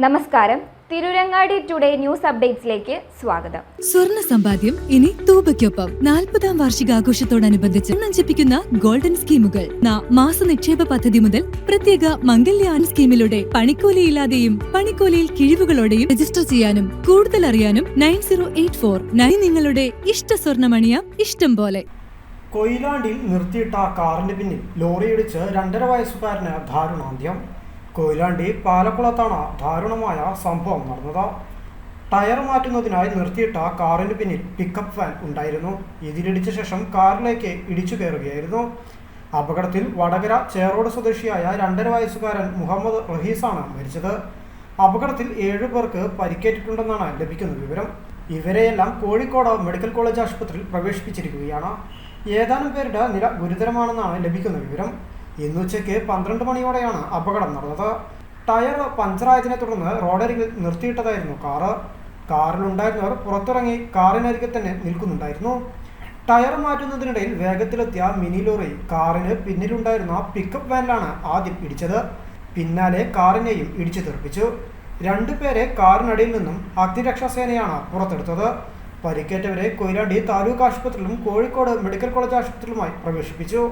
നമസ്കാരം. Tirurangadi today news അപ്ഡേറ്റ്സിലേക്ക് സ്വാഗതം. സ്വർണ്ണ സമ്പാദ്യം ഇനി തൂബയ്ക്കൊപ്പം 40-ാം വാർഷികാഘോഷത്തോടനുബന്ധിച്ച് നഞ്ചിപ്പിക്കുന്ന ഗോൾഡൻ സ്കീമുകൾ. മാസ നിക്ഷേപ പദ്ധതി മുതൽ പ്രത്യേക മംഗല്യാൻ സ്കീമിലൂടെ പണിക്കൂലിയില്ലാതെയും പണിക്കൂലിയിൽ കിഴിവുകളോടെയും രജിസ്റ്റർ ചെയ്യാനും കൂടുതൽ അറിയാനും 9084 നിങ്ങളുടെ ഇഷ്ട സ്വർണ്ണമണിയാം ഇഷ്ടം പോലെ. കൊയിലാണ്ടിയിൽ നിർത്തിയിട്ട കാറിന് പിന്നിൽ ലോറിയിടിച്ച് 2.5 വയസ്സുകാരന് ദാരുണാന്ത്യം. കൊയിലാണ്ടി പാലക്കുളത്താണ് ദാരുണമായ സംഭവം നടന്നത്. ടയർ മാറ്റുന്നതിനായി നിർത്തിയിട്ട കാറിന് പിന്നിൽ പിക്കപ്പ് വാൻ ഉണ്ടായിരുന്നു. ഇതിലിടിച്ച ശേഷം കാറിലേക്ക് ഇടിച്ചു കയറുകയായിരുന്നു. അപകടത്തിൽ വടകര ചേറോട് സ്വദേശിയായ 2.5 വയസ്സുകാരൻ മുഹമ്മദ് റഹീസാണ് മരിച്ചത്. അപകടത്തിൽ 7 പേർക്ക് പരിക്കേറ്റിട്ടുണ്ടെന്നാണ് ലഭിക്കുന്ന വിവരം. ഇവരെയെല്ലാം കോഴിക്കോട് മെഡിക്കൽ കോളേജ് ആശുപത്രിയിൽ പ്രവേശിപ്പിച്ചിരിക്കുകയാണ്. ഏതാനും പേരുടെ നില ഗുരുതരമാണെന്നാണ് ലഭിക്കുന്ന വിവരം. ഇന്ന് ഉച്ചയ്ക്ക് 12 മണിയോടെയാണ് അപകടം നടന്നത്. ടയർ പഞ്ചറായതിനെ തുടർന്ന് റോഡരികിൽ നിർത്തിയിട്ടതായിരുന്നു കാറ്. കാറിലുണ്ടായിരുന്നവർ പുറത്തിറങ്ങി കാറിനരികെ തന്നെ നിൽക്കുന്നുണ്ടായിരുന്നു. ടയർ മാറ്റുന്നതിനിടയിൽ വേഗത്തിലെത്തിയ മിനി ലോറി കാറിന് പിന്നിലുണ്ടായിരുന്ന പിക്കപ്പ് വാനിലാണ് ആദ്യം ഇടിച്ചത്. പിന്നാലെ കാറിനെയും ഇടിച്ചു തെറിപ്പിച്ചു. 2 പേരെ കാറിനടിയിൽ നിന്നും അഗ്നിരക്ഷാസേനയാണ് പുറത്തെടുത്തത്. പരിക്കേറ്റവരെ കൊയിലാണ്ടി താലൂക്ക് ആശുപത്രിയിലും കോഴിക്കോട് മെഡിക്കൽ കോളേജ് ആശുപത്രിയിലുമായി പ്രവേശിപ്പിച്ചു.